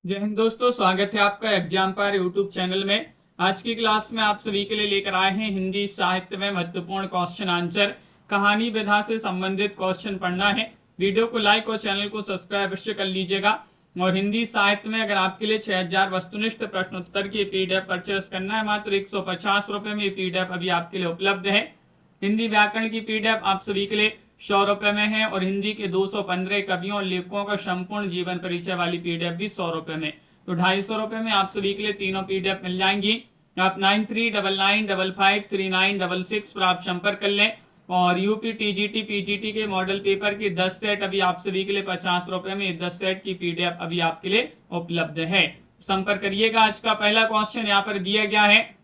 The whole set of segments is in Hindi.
जय हिंद दोस्तों, स्वागत है आपका एग्जाम पर यूट्यूब चैनल में। आज की क्लास में आप सभी के लिए लेकर आए हैं हिंदी साहित्य में महत्वपूर्ण क्वेश्चन आंसर। कहानी विधा से संबंधित क्वेश्चन पढ़ना है। वीडियो को लाइक और चैनल को सब्सक्राइब अवश्य कर लीजिएगा। और हिंदी साहित्य में अगर आपके लिए 6000 वस्तुनिष्ठ प्रश्नोत्तर की पीडीएफ परचेस करना है, मात्र 150 रुपए में पीडीएफ अभी आपके लिए उपलब्ध है। हिंदी व्याकरण की पीडीएफ आप सभी के लिए 100 रुपए में है और हिंदी के 215 कवियों और लेखकों का संपूर्ण जीवन परिचय वाली पीडीएफ भी 100 रुपए में। तो 250 रुपए में आप सभी के लिए तीनों पीडीएफ मिल जाएंगी। आप 9399553966 पर आप संपर्क कर लें। और यूपी टीजीटी पीजीटी के मॉडल पेपर के 10 सेट अभी आप सभी के लिए 50 रुपए में 10 सेट की पीडीएफ अभी आपके लिए उपलब्ध है। संपर्क करिएगा। आज का पहला क्वेश्चन यहाँ पर दिया गया है,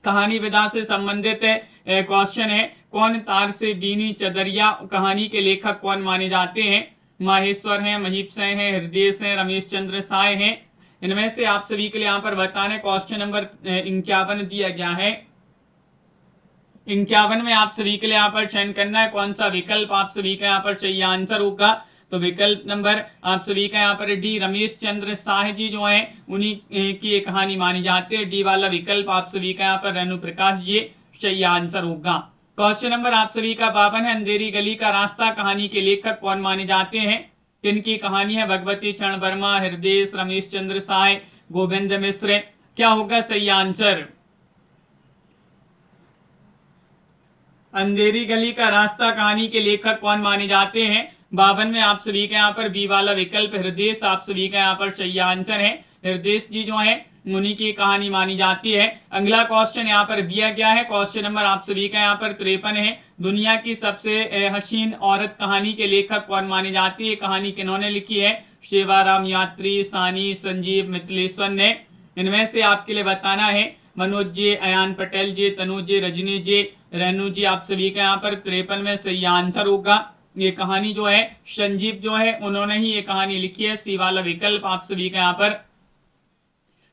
कहानी विधा से संबंधित क्वेश्चन है। कौन तार से बीनी चदरिया कहानी के लेखक कौन माने जाते हैं? माहेश्वर हैं, महीप से हैं, हृदय से, रमेश चंद्र साय हैं। इनमें से आप सभी के लिए यहाँ पर बताने क्वेश्चन नंबर 51 दिया गया है। 51 में आप सभी के लिए यहाँ पर चयन करना है कौन सा विकल्प आप सभी का यहाँ पर चाहिए आंसर होगा। तो विकल्प नंबर आप सभी का यहाँ पर डी, रमेश चंद्र साह जी जो है उन्हीं की एक कहानी मानी जाती है। डी वाला विकल्प आप सभी का यहाँ पर रेणु प्रकाश जी सही आंसर होगा। क्वेश्चन नंबर आप सभी का 52 है, अंधेरी गली का रास्ता कहानी के लेखक कौन माने जाते हैं? किनकी कहानी है? भगवती चरण वर्मा, हृदय, रमेश चंद्र साय, गोविंद मिश्र। क्या होगा सही आंसर? अंधेरी गली का रास्ता कहानी के लेखक कौन माने जाते हैं? 52 में आप सभी का यहाँ पर बी वाला विकल्प हृदय आप सभी का यहाँ पर सही आंसर है। हृदय जी जो है उन्हीं की कहानी मानी जाती है। अगला क्वेश्चन यहाँ पर दिया गया है, क्वेश्चन नंबर आप सभी का यहाँ पर 53 है। दुनिया की सबसे हसीन औरत कहानी के लेखक कौन मानी जाती है? कहानी किन्होंने लिखी है? सेवाराम यात्री, सानी, संजीव मिथिलेश्वर ने। इनमें से आपके लिए बताना है मनोज जी, अयान पटेल जी, तनु जी, रजनी जी, रेणु जी। आप सभी का यहाँ पर 53 में सही आंसर होगा। ये कहानी जो है संजीव जो है उन्होंने ही ये कहानी लिखी है। सी वाला विकल्प आप सभी का यहाँ पर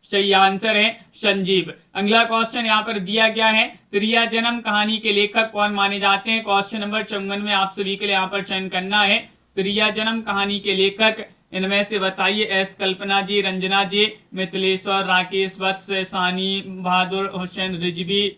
सही आंसर है संजीव। अगला क्वेश्चन यहाँ पर दिया गया है, त्रिया जन्म कहानी के लेखक कौन माने जाते हैं? क्वेश्चन नंबर 54 में आप सभी के लिए यहाँ पर चयन करना है त्रिया जन्म कहानी के लेखक। इनमें से बताइए। एस कल्पना जी, रंजना जी, मिथिलेश्वर, राकेश वत्स, सानी, बहादुर हुसैन रिजवी।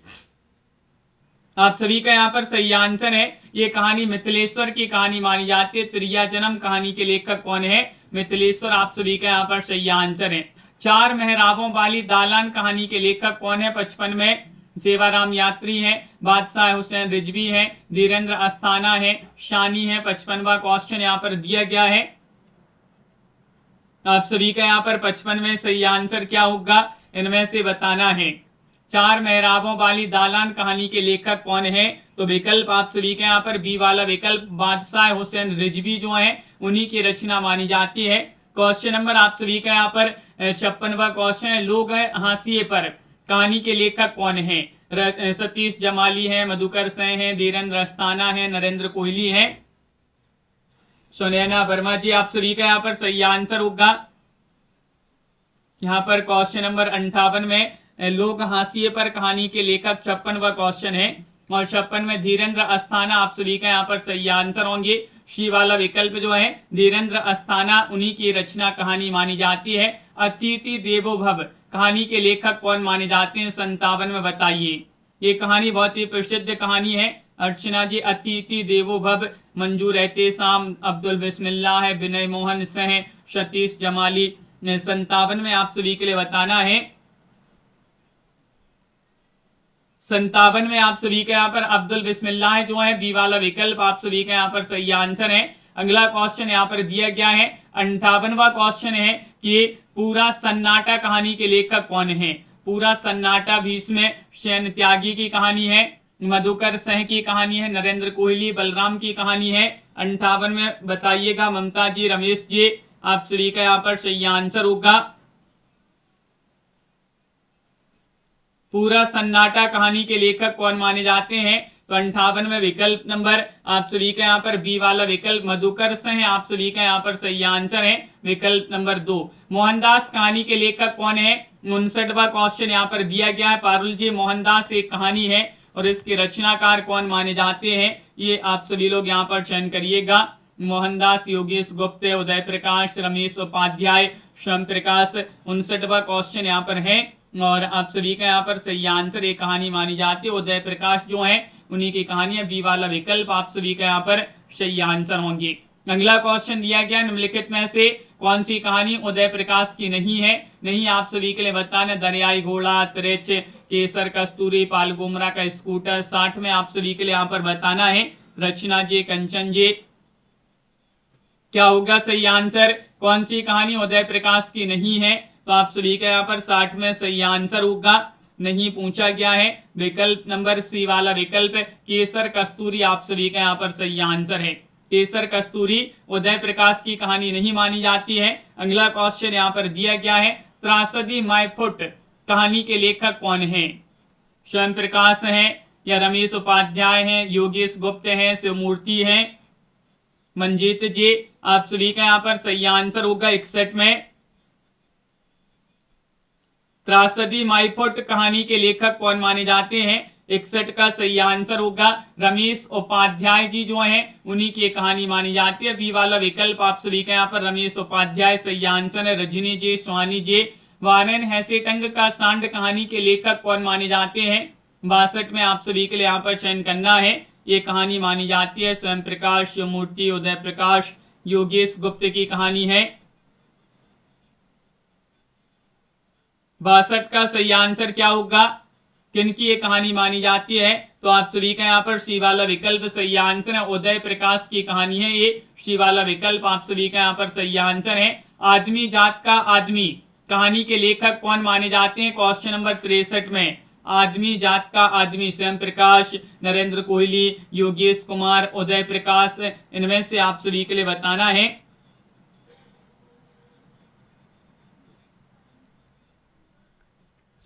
आप सभी का यहाँ पर सही आंसर है। ये कहानी मिथिलेश्वर की कहानी मानी जाती है। त्रिया जन्म कहानी के लेखक कौन है? मिथिलेश्वर। आप सभी का यहाँ पर सही आंसर है। चार मेहराबों वाली दालान कहानी के लेखक कौन है? 55 में सेवाराम यात्री हैं, बादशाह हुसैन रिजवी हैं, धीरेन्द्र अस्थाना है, शानी है। 55वां क्वेश्चन यहाँ पर दिया गया है। आप सभी का यहाँ पर 55 में सही आंसर क्या होगा? इनमें से बताना है। चार मेहराबों वाली दालान कहानी के लेखक कौन है? तो विकल्प आप सभी के यहाँ पर बी वाला विकल्प बादशाह हुसैन रिजवी जो है उन्हीं की रचना मानी जाती है। क्वेश्चन नंबर आप सभी का यहाँ पर 56वां क्वेश्चन है, लोग है हाशिए पर कहानी के लेखक कौन है? सतीश जमाली है, मधुकर सिंह है, धीरेन्द्र अस्थाना है, नरेंद्र कोहली है। सुनैना वर्मा जी। आप सभी का यहाँ पर सही आंसर होगा। यहाँ पर क्वेश्चन नंबर 58 में लोग हाशिए पर कहानी के लेखक 56वां क्वेश्चन है और 56 में धीरेन्द्र अस्थाना आप सभी का यहाँ पर सही आंसर होंगे। शी वाला विकल्प जो है धीरेन्द्र अस्थाना उन्हीं की रचना कहानी मानी जाती है। अतिथि देवो भव कहानी के लेखक कौन माने जाते हैं? 57 में बताइए। ये कहानी बहुत ही प्रसिद्ध कहानी है। अर्चना जी, अतिथि देवो भव, मंजूर एहतेशाम, अब्दुल बिस्मिल्लाह है, विनय मोहन सह, सतीश जमाली। 57 में आप सभी के लिए बताना है। 57 में आप सभी के यहाँ पर अब्दुल बिस्मिल्लाह जो है बी वाला विकल्प आप सभी के यहाँ पर सही आंसर है। अगला क्वेश्चन यहाँ पर दिया गया है। 58वां क्वेश्चन है कि पूरा सन्नाटा कहानी के लेखक कौन है? पूरा सन्नाटा भीष्म सेन त्यागी की कहानी है, मधुकर सिंह की कहानी है, नरेंद्र कोहली, बलराम की कहानी है। 58 में बताइएगा। ममता जी, रमेश जी, आप सभी का यहाँ पर सही आंसर होगा। पूरा सन्नाटा कहानी के लेखक कौन माने जाते हैं? तो 58 में विकल्प नंबर आप सभी का यहाँ पर बी वाला विकल्प मधुकर सिंह आप सभी का यहाँ पर सही आंसर है। विकल्प नंबर 2। मोहनदास कहानी के लेखक कौन है? 59वां क्वेश्चन यहाँ पर दिया गया है। पारुल जी, मोहनदास एक कहानी है और इसके रचनाकार कौन माने जाते हैं? ये आप सभी लोग यहाँ पर चयन करिएगा। मोहनदास, योगेश गुप्त, उदय प्रकाश, रमेश उपाध्याय, स्वयं प्रकाश। 59वां क्वेश्चन यहाँ पर है और आप सभी का यहाँ पर सही आंसर एक कहानी मानी जाती है उदय प्रकाश जो है उन्हीं की कहानी है। बी वाला विकल्प आप सभी का यहाँ पर सही आंसर होंगे। अगला क्वेश्चन दिया गया निम्नलिखित में से कौन सी कहानी उदय प्रकाश की नहीं है? नहीं आप सभी के लिए बताना, दरियाई घोड़ा, त्रिच, केसर कस्तूरी, पालगुमरा का स्कूटर। 60 में आप सभी के लिए यहाँ पर बताना है रचना जे, कंचन जे। क्या होगा सही आंसर? कौन सी कहानी उदय प्रकाश की नहीं है? तो आप सभी का यहाँ पर 60 में सही आंसर होगा, नहीं पूछा गया है। विकल्प नंबर सी वाला विकल्प केसर कस्तूरी आप सभी का यहाँ पर सही आंसर है। केसर कस्तूरी उदय प्रकाश की कहानी नहीं मानी जाती है। अगला क्वेश्चन यहाँ पर दिया गया है त्रासदी माय फुट कहानी के लेखक कौन है? स्वयं प्रकाश हैं या रमेश उपाध्याय हैं, योगेश गुप्त हैं, शिवमूर्ति हैं, मंजीत जी। आप सभी का यहाँ पर सही आंसर होगा 61 में। त्रासदी माय फुट कहानी के लेखक कौन माने जाते हैं? 61 का सही आंसर होगा रमेश उपाध्याय जी जो हैं उन्हीं की कहानी मानी जाती है। बी वाला विकल्प आप सभी का यहाँ पर रमेश उपाध्याय सही आंसर है। रजनी जी, सुहानी जी। वारेन हेस्टिंग्स का सांड कहानी के लेखक कौन माने जाते हैं? 62 में आप सभी के लिए यहाँ पर चयन करना है। ये कहानी मानी जाती है स्वयं प्रकाश, शिवमूर्ति, उदय प्रकाश, योगेश गुप्त की कहानी है। 62 का सही आंसर क्या होगा? किनकी ये कहानी मानी जाती है? तो आप सभी का यहाँ पर सी वाला विकल्प सही आंसर है। उदय प्रकाश की कहानी है ये। सी वाला विकल्प आप सभी का यहाँ पर सही आंसर है। आदमी जात का आदमी कहानी के लेखक कौन माने जाते हैं? क्वेश्चन नंबर 63 में आदमी जात का आदमी स्वयं प्रकाश, नरेंद्र कोहली, योगेश कुमार, उदय प्रकाश। इनमें से आप सभी के लिए बताना है।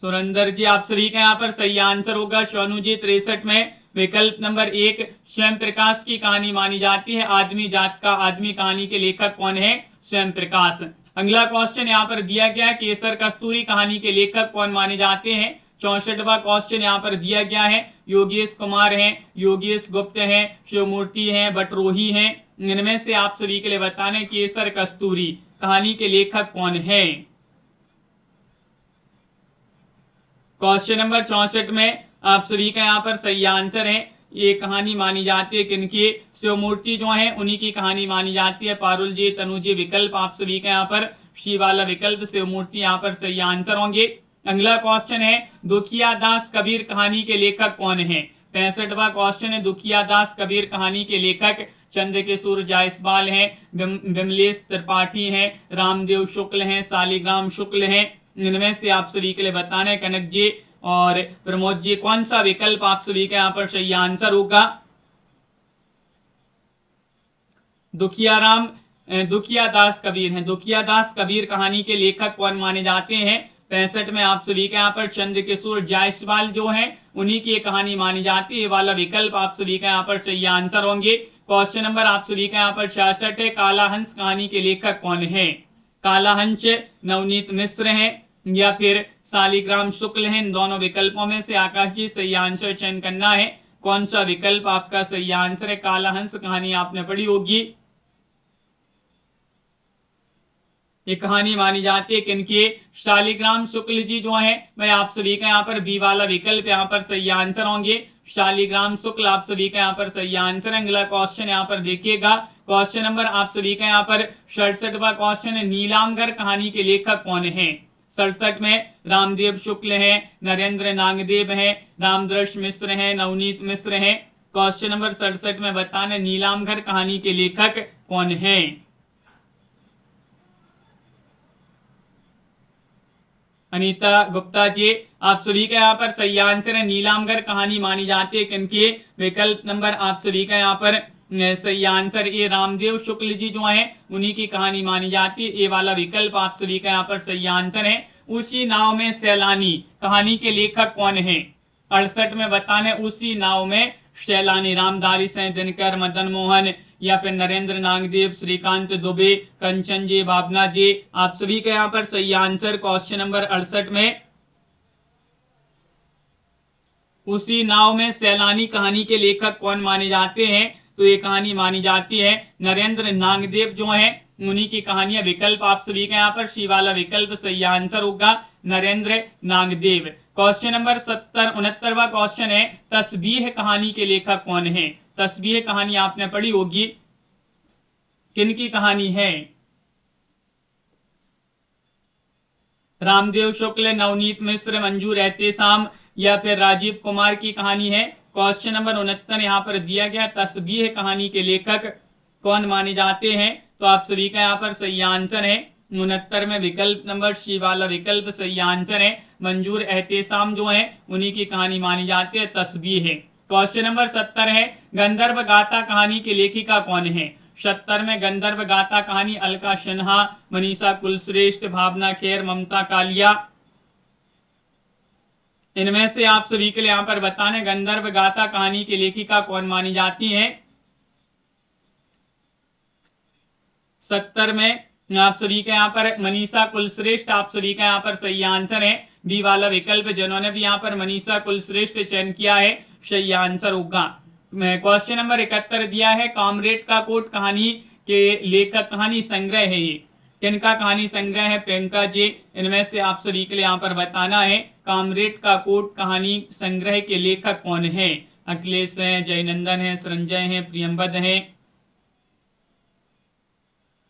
सुरेंद्र जी आप सभी का यहाँ पर सही आंसर होगा। सोनू जी 63 में विकल्प नंबर 1 स्वयं प्रकाश की कहानी मानी जाती है। आदमी जात का आदमी कहानी के लेखक कौन है? स्वयं प्रकाश। अगला क्वेश्चन यहाँ पर दिया गया है केसर कस्तूरी कहानी के लेखक कौन माने जाते हैं? 64वां क्वेश्चन यहाँ पर दिया गया है। योगेश कुमार हैं, योगेश गुप्त हैं, शिवमूर्ति हैं, बटरोही हैं। इनमें से आप सभी के लिए बताने केसर कस्तूरी कहानी के लेखक कौन है? क्वेश्चन नंबर 64 में आप सभी का यहाँ पर सही आंसर है। ये कहानी मानी जाती है किनकी? शिवमूर्ति जो है उन्हीं की कहानी मानी जाती है। पारुल जी, तनु जी। विकल्प आप सभी का यहाँ पर सी वाला विकल्प शिवमूर्ति यहाँ पर सही आंसर होंगे। अगला क्वेश्चन है दुखिया दास कबीर कहानी के लेखक कौन है? 65वां क्वेश्चन है दुखिया दास कबीर कहानी के लेखक चंद्रकिशोर जायसवाल हैं, विमलेश त्रिपाठी हैं, रामदेव शुक्ल हैं, शालिग्राम शुक्ल हैं। इनमें से आप सभी के लिए बताना है कनक जी और प्रमोद जी कौन सा विकल्प आप सभी का यहाँ पर सही आंसर होगा? दुखिया दास कबीर हैं। दुखिया दास कबीर कहानी के लेखक कौन माने जाते हैं? 65 में आप सभी के यहाँ पर चंद्रकिशोर जायसवाल जो हैं उन्हीं की कहानी मानी जाती है। ये वाला विकल्प आप सभी का यहाँ पर सही आंसर होंगे। क्वेश्चन नंबर आप सभी का यहाँ पर 66 है कालाहंस कहानी के लेखक कौन है? कालाहंस नवनीत मिश्र हैं या फिर शालिग्राम शुक्ल हैं। इन दोनों विकल्पों में से आकाश जी सही आंसर चयन करना है। कौन सा विकल्प आपका सही आंसर है? कालाहंस कहानी आपने पढ़ी होगी। ये कहानी मानी जाती है किनकी? शालिग्राम शुक्ल जी जो है वह आप सभी का यहाँ पर बी वाला विकल्प यहाँ पर सही आंसर होंगे। शालिग्राम शुक्ल आप सभी का यहाँ पर सही आंसर है। अगला क्वेश्चन यहाँ पर देखिएगा। क्वेश्चन नंबर आप सभी का यहाँ पर 67वां क्वेश्चन है नीलामगर कहानी के लेखक कौन है? 67 में रामदेव शुक्ल हैं, नरेंद्र नागदेव हैं, रामदर्श मिश्र हैं, नवनीत मिश्र हैं। क्वेश्चन नंबर 67 में बताना नीलामगर कहानी के लेखक कौन है? अनीता गुप्ता जी आप सभी का यहाँ पर सही आंसर है। नीलामगर कहानी मानी जाती है किनकी? विकल्प नंबर आप सभी का यहाँ पर सही आंसर ये रामदेव शुक्ल जी जो हैं उन्हीं की कहानी मानी जाती है। ये वाला विकल्प आप सभी का यहाँ पर सही आंसर है। उसी नाव में सैलानी कहानी के लेखक कौन है? 68 में बताने उसी नाव में सैलानी रामधारी सिंह दिनकर, मदन मोहन या फिर नरेंद्र नागदेव, श्रीकांत दुबे, कंचन जी, भावना जी। आप सभी का यहाँ पर सही आंसर क्वेश्चन नंबर 68 में उसी नाव में सैलानी कहानी के लेखक कौन माने जाते हैं? तो ये कहानी मानी जाती है नरेंद्र नागदेव जो है उन्हीं की कहानी है। विकल्प आप सभी का यहाँ पर सी वाला विकल्प सही आंसर होगा, नरेंद्र नागदेव। क्वेश्चन नंबर 69वां क्वेश्चन है, तस्बीह कहानी के लेखक कौन है? तस्बीह कहानी आपने पढ़ी होगी, किन की कहानी है? रामदेव शुक्ल, नवनीत मिश्र, मंजूर एहतेशाम या फिर राजीव कुमार की कहानी है। क्वेश्चन नंबर 69 यहाँ पर दिया गया, तस्बीह कहानी के लेखक कौन माने जाते हैं? तो आप सभी का यहाँ पर सही आंसर है 69 में विकल्प नंबर सी वाला विकल्प सही आंसर है, मंजूर एहतेशाम जो है उन्हीं की कहानी मानी जाती है तस्बीह है। क्वेश्चन नंबर 70 है, गंधर्व गाथा कहानी की लेखिका कौन है? 70 में गंधर्व गाथा कहानी अलका सिन्हा, मनीषा कुलश्रेष्ठ, भावना खेर, ममता कालिया, इनमें से आप सभी के लिए यहां पर बताने गंधर्व गाथा कहानी की लेखिका कौन मानी जाती है? 70 में आप सभी के यहाँ पर मनीषा कुलश्रेष्ठ आप सभी का यहाँ पर सही आंसर है, बी वाला विकल्प, जिन्होंने भी यहाँ पर मनीषा कुलश्रेष्ठ चयन किया है सही आंसर होगा। क्वेश्चन नंबर 71 दिया है, कॉमरेड का कोट कहानी के लेखक कहानी संग्रह है ये किनका कहानी संग्रह है? प्रियंका जी। इनमें से आप सभी के लिए यहाँ पर बताना है कॉमरेड का कोट कहानी संग्रह के लेखक कौन है? अखिलेश है, जयनंदन है, संजय है, प्रियंबद है,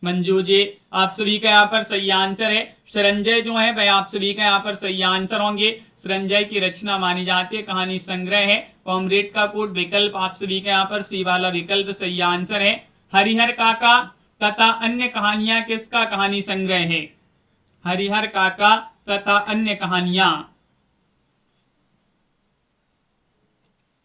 मंजू जी। आप सभी का यहाँ पर सही आंसर है संजय जो है वह आप सभी का यहाँ पर सही आंसर होंगे। संजय की रचना मानी जाती है, कहानी संग्रह है। कॉमरेड का कोट विकल्प आप सभी का यहाँ पर सी वाला विकल्प सही आंसर है। हरिहर काका तथा अन्य कहानियां किसका कहानी संग्रह है? हरिहर काका तथा अन्य कहानियां,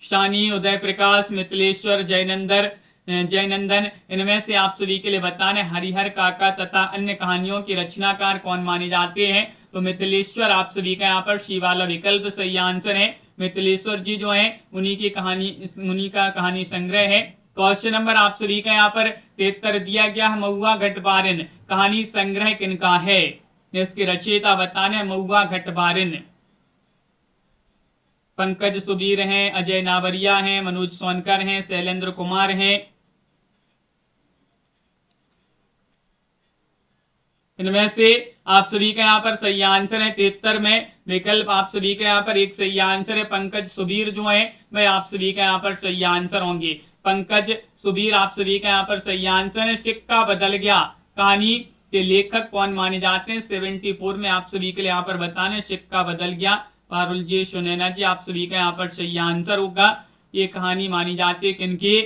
शानी, उदय प्रकाश, मिथिलेश्वर, जयनंदन, इनमें से आप सभी के लिए बताना है हरिहर काका तथा अन्य कहानियों के रचनाकार कौन माने जाते हैं? तो मिथिलेश्वर आप सभी का यहाँ पर सी वाला विकल्प सही आंसर है। मिथिलेश्वर जी जो है उन्हीं का कहानी संग्रह है। क्वेश्चन नंबर आप सभी का यहाँ पर 73 दिया गया है, महुआ घटबारिन कहानी संग्रह किनका है? इसके रचयिता बताने महुआ घटबारिन, पंकज सुबीर हैं, अजय नावरिया हैं, मनोज सोनकर हैं, शैलेंद्र कुमार हैं, इनमें से आप सभी का यहाँ पर सही आंसर है 73 में विकल्प आप सभी का यहाँ पर एक सही आंसर है। पंकज सुबीर जो है वह आप सभी का यहाँ पर सही आंसर होंगे। पंकज सुबीर आप सभी का यहाँ पर सही आंसर है। सिक्का बदल गया कहानी के लेखक कौन माने जाते हैं? 74 में आप सभी के लिए यहाँ पर बताने सिक्का बदल गया, पारुल जी, सुनैना जी, आप सभी का यहाँ पर सही आंसर होगा। ये कहानी मानी जाती है किनकी?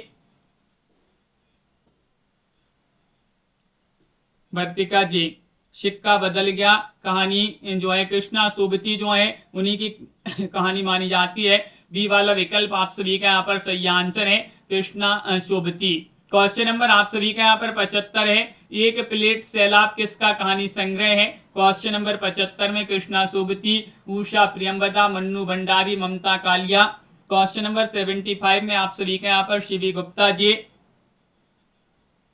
वर्तिका जी। सिक्का बदल गया कहानी जो है कृष्णा सोबती जो है उन्हीं की कहानी मानी जाती है। बी वाला विकल्प आप सभी का यहाँ पर सही आंसर है, कृष्णा सोबती। क्वेश्चन नंबर आप सभी का यहाँ पर 75 है, एक प्लेट सैलाब किसका कहानी संग्रह है? क्वेश्चन नंबर 75 में कृष्णा सोबती, उषा प्रियंवदा, मन्नू भंडारी, ममता कालिया। क्वेश्चन नंबर 75 में आप सभी का यहाँ पर शिवी गुप्ता जी,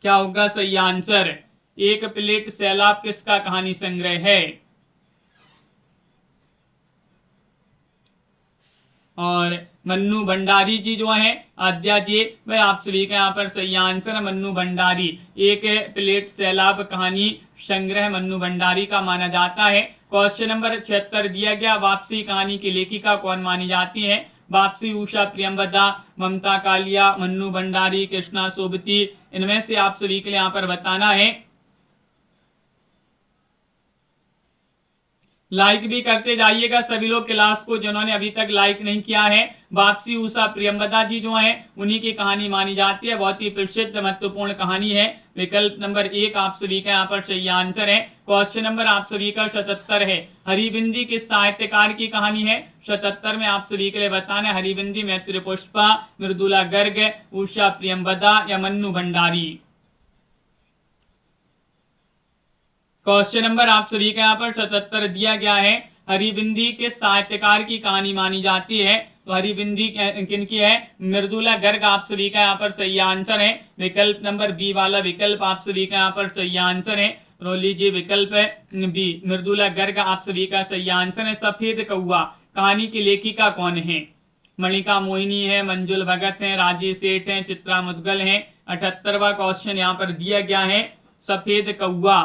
क्या होगा सही आंसर? एक प्लेट सैलाब किसका कहानी संग्रह है? और मन्नू भंडारी जी जो है आद्या जी, वह आप सभी का यहाँ पर सही आंसर है मन्नू भंडारी। एक प्लेट सैलाब कहानी संग्रह मन्नू भंडारी का माना जाता है। क्वेश्चन नंबर 76 दिया गया, वापसी कहानी की लेखिका कौन मानी जाती है? वापसी उषा प्रियंवदा, ममता कालिया, मन्नू भंडारी, कृष्णा सोबती, इनमें से आप सभी के लिए यहाँ पर बताना है। लाइक भी करते जाइएगा सभी लोग क्लास को, जिन्होंने अभी तक लाइक नहीं किया है। वापसी उषा प्रियंवदा जी जो है उन्हीं की कहानी मानी जाती है, बहुत ही प्रसिद्ध महत्वपूर्ण कहानी है। विकल्प नंबर 1 आप सभी का यहाँ पर सही आंसर है। क्वेश्चन नंबर आप सभी का 77 है, हरिबिंदी किस साहित्यकार की कहानी है? 77 में आप सभी के लिए बताना है हरिबिंदी मैत्री पुष्पा, मृदुला गर्ग, उषा प्रियंवदा या मन्नू भंडारी। क्वेश्चन नंबर आप सभी का यहाँ पर 77 दिया गया है, हरिबिंदी के साहित्यकार की कहानी मानी जाती है? तो हरिबिंदी किनकी है? मृदुला गर्ग आप सभी का यहाँ पर सही आंसर है। विकल्प नंबर बी वाला विकल्प आप सभी का यहाँ पर सही आंसर है। रोली जी विकल्प है बी, मृदुला गर्ग आप सभी का सही आंसर है। सफेद कौआ कहानी की लेखिका कौन है? मणिका मोहिनी है, मंजुल भगत है, राजी सेठ है, चित्रा मुदगल है। 78वां क्वेश्चन यहाँ पर दिया गया है सफेद कौवा।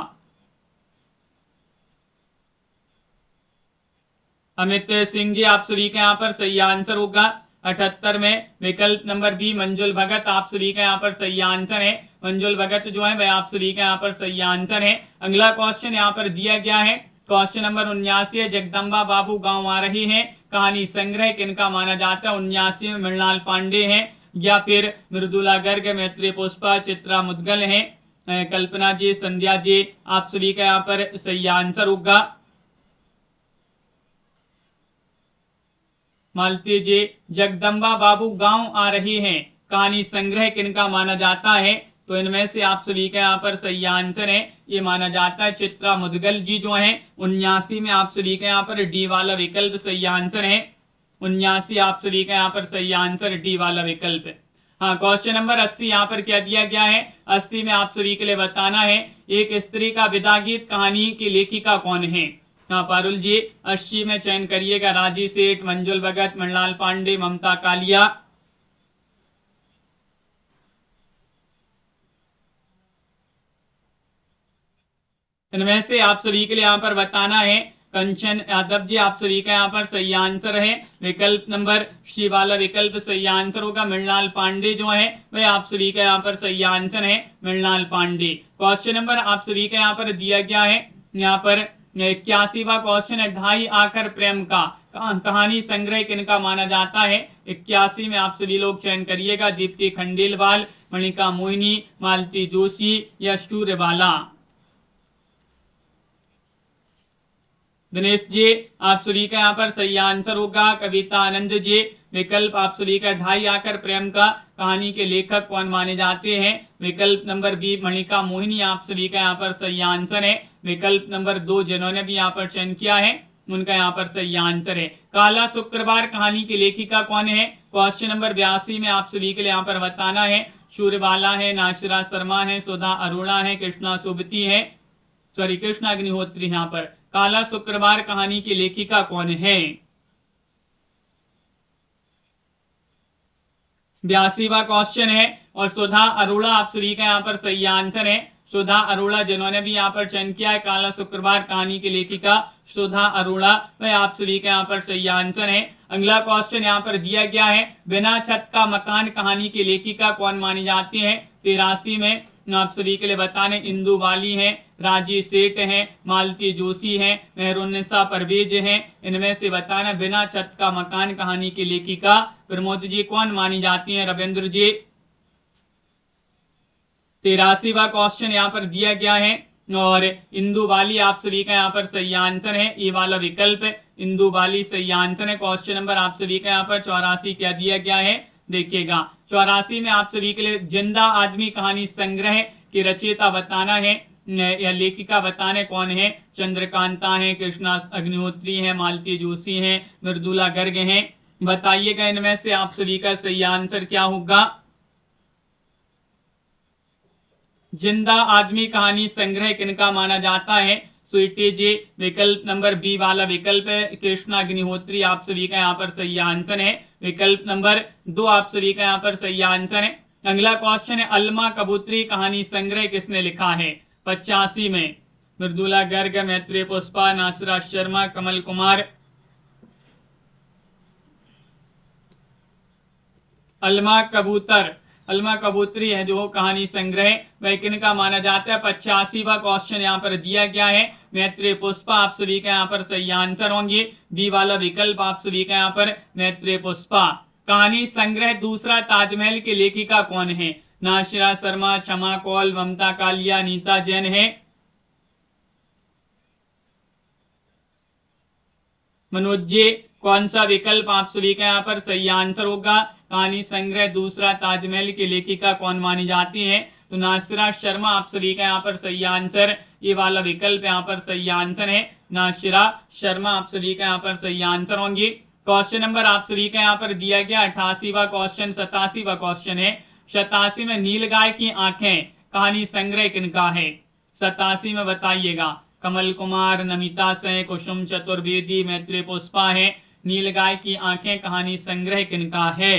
अमित सिंह जी आप सभी का यहाँ पर सही आंसर होगा 78 में विकल्प नंबर बी मंजुल भगत आप सभी का यहाँ पर सही आंसर है। मंजुल भगत जो है वह आप सभी का यहाँ पर सही आंसर है। अगला क्वेश्चन यहाँ पर दिया गया है क्वेश्चन नंबर 79 है, जगदम्बा बाबू गांव आ रही है, कहानी संग्रह किनका माना जाता है? 79 में मृणाल पांडे हैं या फिर मृदुला गर्ग, मैत्री पुष्पा, चित्रा मुदगल है, कल्पना जी, संध्या जी आप सभी का यहाँ पर सही आंसर होगा। मालती जी जगदम्बा बाबू गांव आ रही हैं, कहानी संग्रह किनका माना जाता है? तो इनमें से आप सभी का यहाँ पर सही आंसर है, ये माना जाता है चित्रा मुदगल जी जो है। 79 में आप सभी का यहाँ पर डी वाला विकल्प सही आंसर है। 79 आप सभी का यहाँ पर सही आंसर डी वाला विकल्प है। हाँ, क्वेश्चन नंबर 80 यहाँ पर क्या दिया गया है? 80 में आप सभी के लिए बताना है एक स्त्री का विदा गीत कहानी की लेखिका कौन है? हाँ पारुल जी 80 में चयन करिएगा, राजी सेठ, मंजुल भगत, मृणाल पांडे, ममता कालिया। इनमें से आप सभी के लिए यहाँ पर बताना है कंचन यादव जी आप सभी का यहाँ पर सही आंसर है। विकल्प नंबर सी वाला विकल्प सही आंसर होगा। मृणाल पांडे जो है वह आप सभी का यहाँ पर सही आंसर है, मृणाल पांडे। क्वेश्चन नंबर आप सभी का यहाँ पर दिया गया है, यहाँ पर 81वां क्वेश्चन है, ढाई आकर प्रेम का कहानी संग्रह किनका माना जाता है? 81 में आप सभी लोग चयन करिएगा, दीप्ति खंडेलवाल, मणिका मोहिनी, मालती जोशी या सूर्यबाला। दिनेश जी आप सभी का यहाँ पर सही आंसर होगा। कविता आनंद जी विकल्प आप सभी का ढाई आकर प्रेम का कहानी के लेखक कौन माने जाते हैं? विकल्प नंबर बी मणिका मोहिनी आप सभी का यहाँ पर सही आंसर है। विकल्प नंबर 2 जिन्होंने भी यहाँ पर चयन किया है उनका यहाँ पर सही आंसर है। काला शुक्रवार कहानी की लेखिका कौन है? क्वेश्चन नंबर 82 में आप सभी के लिए यहाँ पर बताना है सूर्यबाला है, नाशिरा शर्मा है, सुधा अरोड़ा है, कृष्णा सुबती है, सॉरी कृष्णा अग्निहोत्री। यहाँ पर काला शुक्रवार कहानी की लेखिका कौन है? 82वां क्वेश्चन है और सुधा अरोड़ा आप सभी का यहाँ पर सही आंसर है। सुधा अरोड़ा जिन्होंने भी यहाँ पर चयन किया है काला शुक्रवार कहानी की लेखिका सुधा अरोड़ा, वह आप सभी का यहाँ पर सही आंसर है। अगला क्वेश्चन यहाँ पर दिया गया है, बिना छत का मकान कहानी की लेखिका कौन मानी जाती है? 83 में आप सभी के लिए बताने इंदु वाली है, राजी सेठ है, मालती जोशी है, मेहरुन्निसा परवेज है। इनमें से बताना बिना छत का मकान कहानी की लेखिका प्रमोद जी कौन मानी जाती है? रविंद्र जी। 83वां क्वेश्चन यहाँ पर दिया गया है और इंदु बाली आप सभी का यहाँ पर सही आंसर है, ये वाला विकल्प इंदु बाली सही आंसर है। क्वेश्चन नंबर आप सभी का यहाँ पर 84 क्या दिया गया है देखिएगा। 84 में आप सभी के लिए जिंदा आदमी कहानी संग्रह की रचयिता बताना है या लेखिका बताने कौन है? चंद्रकांता है, कृष्णा अग्निहोत्री है, मालती जोशी है, मृदुला गर्ग है। बताइएगा इनमें से आप सभी का सही आंसर क्या होगा। जिंदा आदमी कहानी संग्रह किनका माना जाता है? स्वीटी जी विकल्प नंबर बी वाला विकल्प है, कृष्णा अग्निहोत्री आप सभी का यहाँ पर सही आंसर है। विकल्प नंबर 2 आप सभी का यहाँ पर सही आंसर है। अगला क्वेश्चन है, अलमा कबूतरी कहानी संग्रह किसने लिखा है? 85 में मृदुला गर्ग, मैत्री पुष्पा, नासिरा शर्मा, कमल कुमार। अलमा कबूतरी है जो कहानी संग्रह वह किनका माना जाता है? 85वां क्वेश्चन यहाँ पर दिया गया है। मैत्री पुष्पा आप सभी का यहाँ पर सही आंसर होंगे, बी वाला विकल्प आप सभी का यहाँ पर मैत्री पुष्पा। कहानी संग्रह दूसरा ताजमहल की लेखिका कौन है? नाशिरा शर्मा, क्षमा कौल, ममता कालिया, नीता जैन है। मनोज जी कौन सा विकल्प आप सभी का यहाँ पर सही आंसर होगा? कहानी संग्रह दूसरा ताजमहल की लेखिका कौन मानी जाती है? तो नासिरा शर्मा आप सभी का यहाँ पर सही आंसर, ये वाला विकल्प यहाँ पर सही आंसर है। नासिरा शर्मा आप सभी का यहाँ पर सही आंसर होंगे। क्वेश्चन नंबर आप सभी का यहाँ पर दिया गया 88वां क्वेश्चन 87वां क्वेश्चन है। 87 में नीलगाय की आंखें कहानी संग्रह किनका है? 87 में बताइएगा। कमल कुमार, नमिता सिंह, कुसुम चतुर्वेदी, मैत्री पुष्पा है नीलगाय की आंखें कहानी संग्रह किनका है?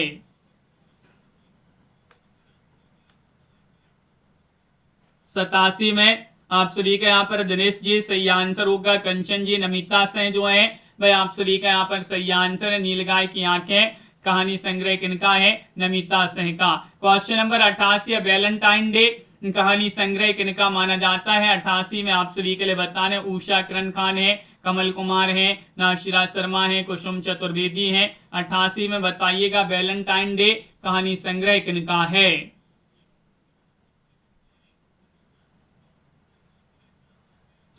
87 में आप सभी का यहाँ पर दिनेश जी सही आंसर होगा। कंचन जी, नमिता से जो है भाई आप सभी का यहाँ पर सही आंसर है। नीलगाय की आंखें कहानी संग्रह किनका है? नमिता सिंह का। क्वेश्चन नंबर 88, वैलेंटाइन डे कहानी संग्रह किनका माना जाता है? 88 में आप सभी के लिए बताने उषा किरण खान है, कमल कुमार है, नाशिरा शर्मा है, कुसुम चतुर्वेदी है। 88 में बताइएगा वैलेंटाइन डे कहानी संग्रह किनका है?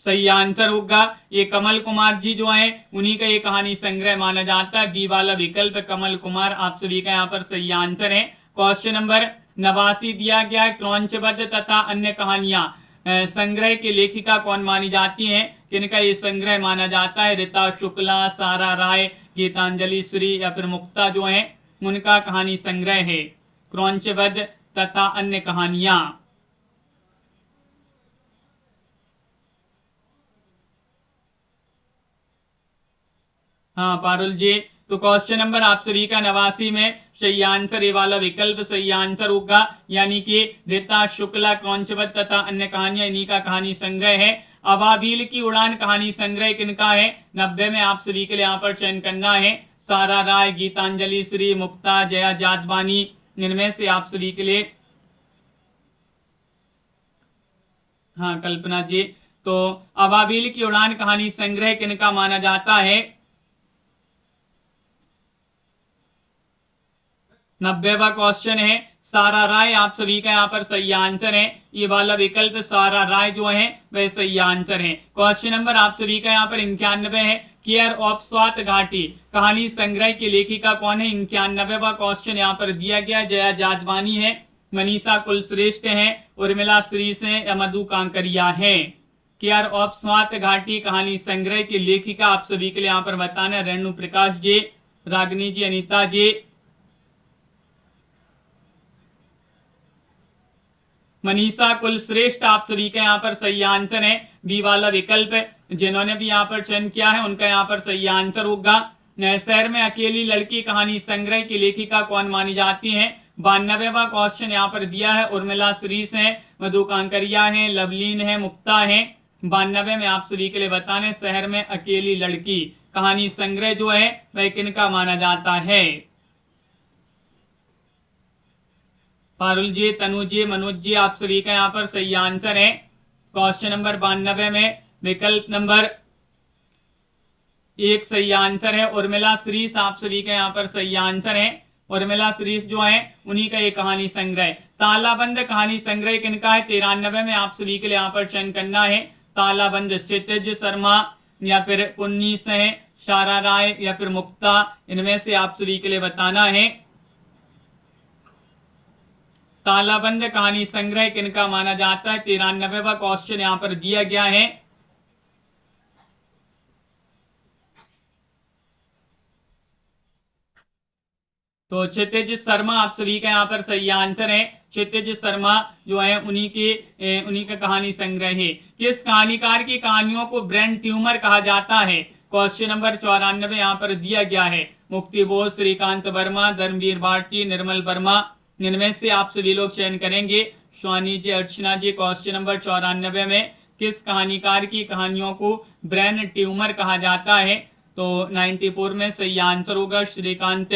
सही आंसर होगा ये कमल कुमार जी जो है उन्हीं का ये कहानी संग्रह माना जाता है। बी वाला विकल्प कमल कुमार आप सभी का यहाँ पर सही आंसर है। क्वेश्चन नंबर 89 दिया गया है क्रौंचवध तथा अन्य कहानियां संग्रह की लेखिका कौन मानी जाती हैं? किनका ये संग्रह माना जाता है? रीता शुक्ला, सारा राय, गीतांजलि श्री या फिर मुक्ता जो है उनका कहानी संग्रह है क्रौंचवध तथा अन्य कहानियां। हाँ पारुल जी, तो क्वेश्चन नंबर आप सभी का 89 में सही आंसर ये वाला विकल्प सही आंसर होगा, यानी कि रीता शुक्ला क्रौंचवध तथा अन्य कहानियां इन्हीं का कहानी संग्रह है। अबाबील की उड़ान कहानी संग्रह किनका है? 90 में आप सभी के लिए यहाँ पर चयन करना है। सारा राय, गीतांजलि श्री, मुक्ता, जया जादवानी, इनमें से आप सभी के लिए। हाँ कल्पना जी, तो अबाबील की उड़ान कहानी संग्रह किनका माना जाता है? 90वां क्वेश्चन है सारा राय आप सभी का यहाँ पर सही आंसर है। ये वाला विकल्प सारा राय जो है वह सही आंसर है। क्वेश्चन नंबर आप सभी का यहाँ पर 91 है केयर ऑफ स्वात घाटी कहानी संग्रह की लेखिका कौन है? 91वां क्वेश्चन यहाँ पर दिया गया। जया जादवानी है, मनीषा कुलश्रेष्ठ है, उर्मिला श्रीस है या मधु कांकरिया है? केयर ऑफ स्वात घाटी कहानी संग्रह की लेखिका आप सभी के लिए यहाँ पर बताना है। रेणु प्रकाश जी, रागिनी जी, अनिता जी, मनीषा कुलश्रेष्ठ आप सभी का यहाँ पर सही आंसर है। बी वाला विकल्प जिन्होंने भी यहाँ पर चयन किया है उनका यहाँ पर सही आंसर होगा। शहर में अकेली लड़की कहानी संग्रह की लेखिका कौन मानी जाती है? 92वां क्वेश्चन यहाँ पर दिया है। उर्मिला श्रीस है, मधु कांकरिया है, लवलीन है, मुक्ता है। 92 में आप सभी के लिए बताने शहर में अकेली लड़की कहानी संग्रह जो है वह किनका माना जाता है? पारुल जी, तनु जी, मनोज जी आप सभी का यहाँ पर सही आंसर है। क्वेश्चन नंबर 92 में विकल्प नंबर 1 सही आंसर है। उर्मिला श्रीस आप सभी का यहाँ पर सही आंसर है। उर्मिला श्रीस जो है उन्हीं का ये कहानी संग्रह। तालाबंद कहानी संग्रह किनका है? 93 में आप सभी के लिए यहाँ पर चयन करना है। तालाबंद क्षितिज शर्मा या फिर पुन्नीस है, सारा राय या फिर मुक्ता, इनमें से आप सभी के लिए बताना है। तालाबंद कहानी संग्रह किनका माना जाता है? 93वां क्वेश्चन यहाँ पर दिया गया है। तो क्षितिज शर्मा आप सभी का यहाँ पर सही आंसर है। क्षितिज शर्मा जो है उन्हीं का कहानी संग्रह है। किस कहानीकार की कहानियों को ब्रेन ट्यूमर कहा जाता है? क्वेश्चन नंबर 94 यहाँ पर दिया गया है। मुक्ति बोस, श्रीकांत वर्मा, धर्मवीर भारती, निर्मल वर्मा, इनमें से आप सभी लोग चयन करेंगे। स्वानी जी, अर्चना जी, क्वेश्चन नंबर 94 में किस कहानीकार की कहानियों को ब्रेन ट्यूमर कहा जाता है? तो 94 में सही आंसर होगा श्रीकांत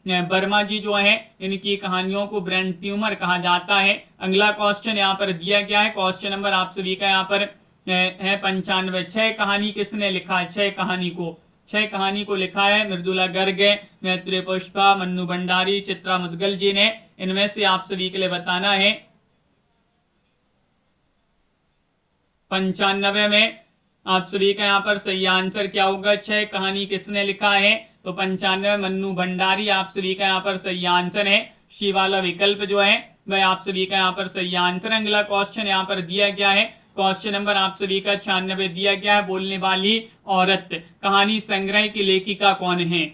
वर्मा जी जो है इनकी कहानियों को ब्रेन ट्यूमर कहा जाता है। अगला क्वेश्चन यहाँ पर दिया गया है। क्वेश्चन नंबर आप सभी का यहाँ पर है 95। 6 कहानी किसने लिखा है? 6 कहानी को लिखा है मृदुला गर्ग, मैत्री पुष्पा, मन्नू भंडारी, चित्रा मुदगल जी ने। इनमें से आप सभी के लिए बताना है। 95 में आप सभी का यहाँ पर सही आंसर क्या होगा? 6 कहानी किसने लिखा है? तो 95 मन्नू भंडारी आप सभी का यहाँ पर सही आंसर है। शी वाला विकल्प जो है वह आप सभी का यहाँ पर सही आंसर है। अगला क्वेश्चन यहाँ पर दिया गया है। क्वेश्चन नंबर आप सभी का 96 दिया गया है। बोलने वाली औरत कहानी संग्रह की लेखिका कौन है?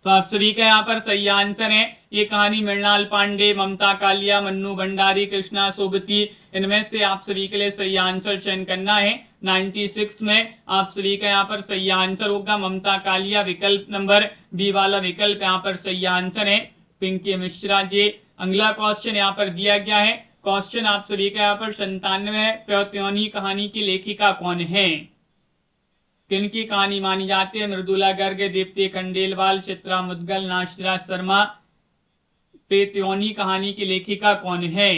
तो आप सभी का यहाँ पर सही आंसर है ये कहानी मृणाल पांडे, ममता कालिया, मन्नू भंडारी, कृष्णा सोबती, इनमें से आप सभी के लिए सही आंसर चयन करना है। 96 में आप सभी का यहाँ पर सही आंसर होगा ममता कालिया, विकल्प नंबर बी वाला विकल्प यहाँ पर सही आंसर है। पिंकी मिश्रा जी। अगला क्वेश्चन यहाँ पर दिया गया है, क्वेश्चन आप सभी का यहाँ पर 97 प्रत्योनी कहानी की लेखिका कौन है? किनकी कहानी मानी जाती है? मृदुला गर्ग, दीप्ति खंडेलवाल, चित्रा मुदगल, नाशिरा शर्मा। प्रेत्योनी कहानी की लेखिका कौन है?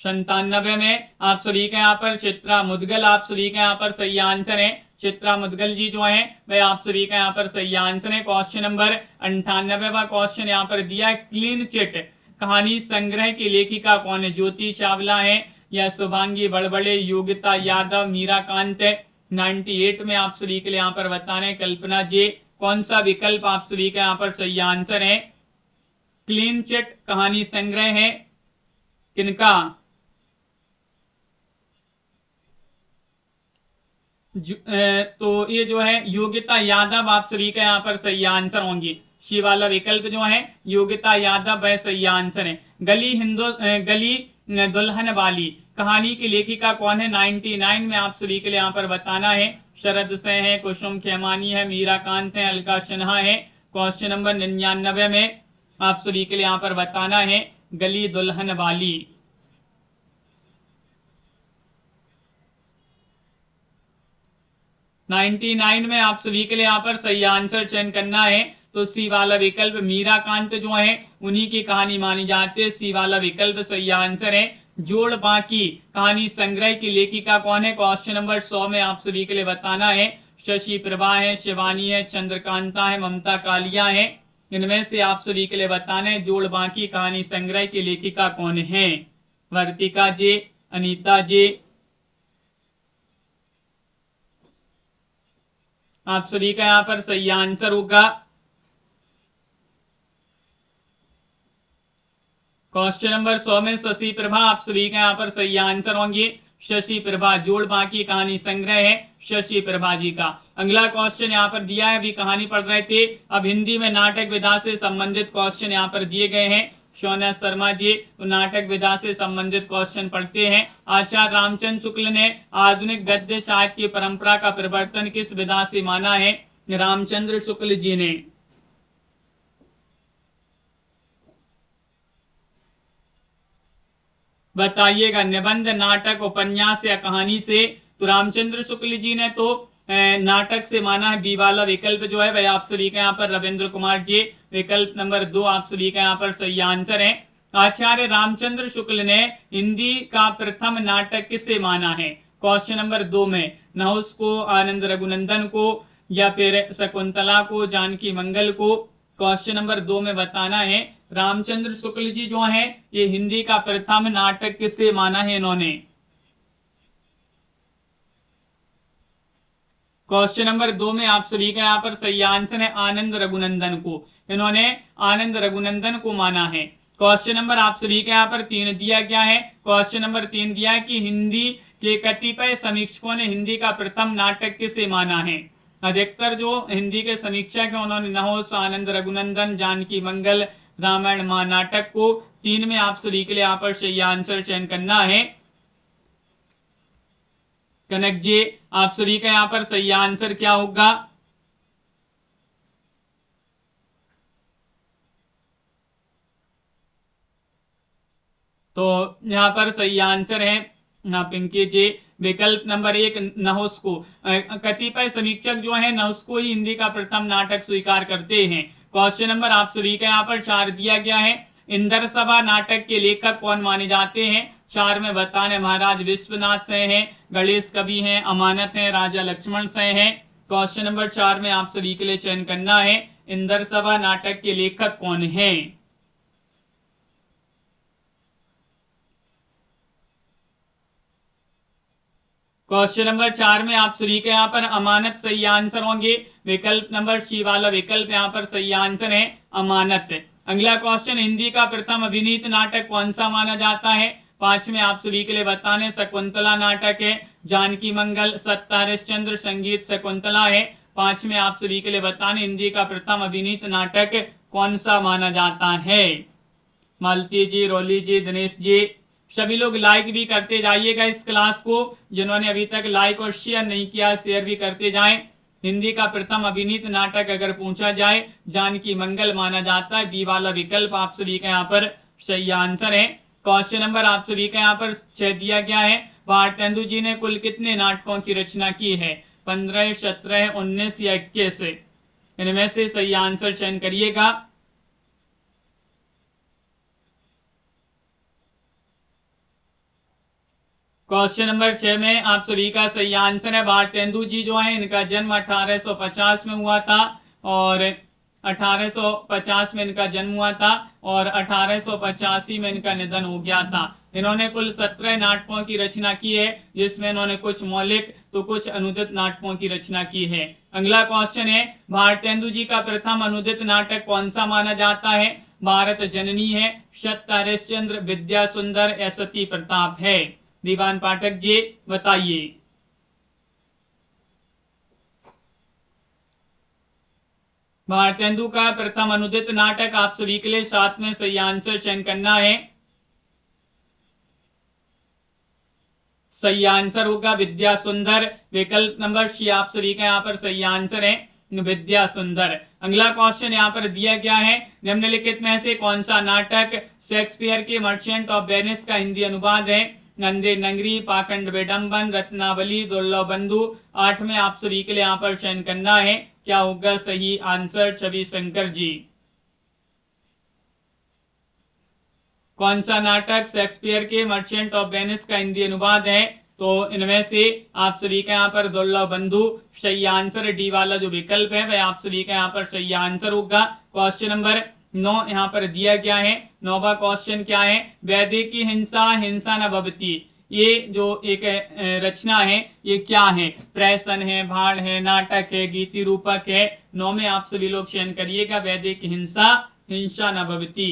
संतानवे में आप सभी का यहाँ पर चित्रा मुदगल आप सभी का यहाँ पर सही आंसर है। चित्रा मुदगल जी जो है वह आप सभी का यहाँ पर सही आंसर है। क्वेश्चन नंबर 98वां क्वेश्चन यहाँ पर दिया है, क्लीन चिट कहानी संग्रह की लेखिका कौन है? ज्योति चावला है या शुभांगी बड़बड़े, योगिता यादव, मीरा कांत है। 98 में आप सभी के लिए यहाँ पर बताना है कल्पना जी, कौन सा विकल्प आप सभी का यहाँ पर सही आंसर है? क्लीन चिट कहानी संग्रह है किनका? तो ये जो है योगिता यादव आप सभी का यहाँ पर सही आंसर होंगी। सी वाला विकल्प जो है योगिता यादव वह सही आंसर है। गली दुल्हन वाली कहानी की लेखिका कौन है? 99 में आप सभी के लिए यहाँ पर बताना है। शरद से है, कुसुम खेमानी है, मीरा कांत है, अलका सिन्हा है। क्वेश्चन नंबर 99 में आप सभी के लिए यहाँ पर बताना है गली दुल्हन वाली। 99 में आप सभी के लिए यहाँ पर सही आंसर चयन करना है। तो सी वाला विकल्प मीरा कांत जो है उन्हीं की कहानी मानी जाती है। सी वाला विकल्प सही आंसर है। जोड़ बाकी कहानी संग्रह की लेखिका कौन है? क्वेश्चन नंबर 100 में आप सभी के लिए बताना है। शशि प्रभा है, शिवानी है, चंद्रकांता है, ममता कालिया है। इनमें से आप सभी के लिए बताना है जोड़ बाकी कहानी संग्रह की लेखिका कौन है? वर्तिका जी, अनीता जी। आप सभी का यहाँ पर सही आंसर होगा क्वेश्चन नंबर 100 में शशि प्रभा आप सभी का यहाँ पर सही आंसर होंगे। शशि प्रभा जोड़ बाकी कहानी संग्रह है शशि प्रभा जी का। अगला क्वेश्चन यहाँ पर दिया है, अभी कहानी पढ़ रहे थे, अब हिंदी में नाटक विधा से संबंधित क्वेश्चन यहाँ पर दिए गए हैं। सोना शर्मा जी तो नाटक विधा से संबंधित क्वेश्चन पढ़ते हैं। आचार्य रामचंद्र शुक्ल ने आधुनिक गद्य साहित्य की परंपरा का प्रवर्तन किस विधा से माना है? रामचंद्र शुक्ल जी ने। बताइएगा निबंध, नाटक, उपन्यास या कहानी से। तो रामचंद्र शुक्ल जी ने तो नाटक से माना है। बी वाला विकल्प जो है वह आप सभी का यहाँ पर रविंद्र कुमार जी, विकल्प नंबर 2 आप सभी का यहाँ पर सही आंसर है। आचार्य रामचंद्र शुक्ल ने हिंदी का प्रथम नाटक किसे माना है? क्वेश्चन नंबर 2 में नहुस को, आनंद रघुनंदन को या फिर शकुंतला को, जानकी मंगल को। क्वेश्चन नंबर 2 में बताना है रामचंद्र शुक्ल जी जो है ये हिंदी का प्रथम नाटक किसे माना है इन्होंने? क्वेश्चन नंबर 2 में आप सभी का यहाँ पर सही आंसर है आनंद रघुनंदन को। इन्होंने आनंद रघुनंदन को माना है। क्वेश्चन नंबर आप सभी के यहाँ पर 3 दिया गया है। क्वेश्चन नंबर 3 दिया है कि हिंदी के कतिपय समीक्षकों ने हिंदी का प्रथम नाटक किसे माना है? अधिकतर जो हिंदी के समीक्षक हैं उन्होंने नहुस, आनंद रघुनंदन, जानकी मंगल, रामायण महानाटक को। 3 में आप सभी के लिए यहाँ पर सही आंसर चयन करना है। कनक जी आप सभी का यहाँ पर सही आंसर क्या होगा? तो यहाँ पर सही आंसर है पिंकी जी, विकल्प नंबर 1 नहुस को। कतिपय समीक्षक जो है नहुस को ही हिंदी का प्रथम नाटक स्वीकार करते हैं। क्वेश्चन नंबर आप सभी का यहाँ पर 4 दिया गया है, इंदर सभा नाटक के लेखक कौन माने जाते हैं? 4 में बताने महाराज विश्वनाथ से हैं, गणेश कवि हैं, अमानत हैं, राजा लक्ष्मण से हैं। क्वेश्चन नंबर 4 में आप सभी के लिए चयन करना है इंदर सभा नाटक के लेखक कौन है? क्वेश्चन नंबर 4 में आप सभी के यहाँ पर अमानत सही आंसर होंगे। विकल्प नंबर सी वाला विकल्प यहाँ पर सही आंसर है अमानत। अगला क्वेश्चन, हिंदी का प्रथम अभिनीत नाटक कौन सा माना जाता है? 5 में आप सभी के लिए बताने शकुंतला नाटक है, जानकी मंगल, सत्ता हरिश्चंद्र, संगीत शकुंतला है। 5 में आप सभी के लिए बताने हिंदी का प्रथम अभिनीत नाटक कौन सा माना जाता है। मालती जी, रोली जी, दिनेश जी, सभी लोग लाइक भी करते जाइएगा इस क्लास को। जिन्होंने अभी तक लाइक और शेयर नहीं किया, शेयर भी करते जाएं। हिंदी का प्रथम अभिनीत नाटक अगर पूछा जाए, जानकी मंगल माना जाता है। बी वाला विकल्प आप सभी का यहाँ पर सही आंसर है। क्वेश्चन नंबर आप सभी का यहाँ पर 6 दिया गया है। भारतेंदु जी ने कुल कितने नाटकों की रचना की है? 15, 17, 19 या 21? इनमें से सही आंसर चयन करिएगा। क्वेश्चन नंबर 6 में आप सभी का सही आंसर है भारतेंदु जी जो है, इनका जन्म 1850 में हुआ था और 1850 में इनका जन्म हुआ था और 1885 में इनका निधन हो गया था। इन्होंने कुल 17 नाटकों की रचना की है, जिसमें इन्होंने कुछ मौलिक तो कुछ अनुदित नाटकों की रचना की है। अगला क्वेश्चन है, भारतेंदु जी का प्रथम अनुदित नाटक कौन सा माना जाता है? भारत जननी है, सत्ता हरिश्चंद्र, विद्या सुंदर या सती प्रताप है? दीवान पाठक जी बताइए। भारतेंदु का प्रथम अनुदित नाटक आप सभी के लिए 7 में सही आंसर चयन करना है। सही आंसर होगा विद्या सुंदर। विकल्प नंबर सी आप सभी का यहाँ पर सही आंसर है, विद्या सुंदर। अगला क्वेश्चन यहाँ पर दिया गया है, निम्नलिखित में से कौन सा नाटक शेक्सपियर के मर्चेंट ऑफ वेनिस का हिंदी अनुवाद है? नंदे नगरी, पाखंड विडंबन, रत्नावली, दुर्लभ बंधु। 8 में आप सभी के लिए यहाँ पर चयन करना है। क्या होगा सही आंसर? छवि शंकर जी। कौन सा नाटक शेक्सपियर के मर्चेंट ऑफ वेनिस का हिंदी अनुवाद है? तो इनमें से आप सभी का यहाँ पर दुर्लभ बंधु सही आंसर। डी वाला जो विकल्प है वह आप सभी का यहाँ पर सही आंसर होगा। क्वेश्चन नंबर 9 यहाँ पर दिया गया है। 9वां क्वेश्चन क्या है? वैदिक की हिंसा हिंसा न भवती, ये जो एक रचना है ये क्या है? प्रहसन है, भाड़ है, नाटक है, गीति रूपक है? 9 में आप सभी लोग चयन करिएगा। वैदिक हिंसा हिंसा न भवती।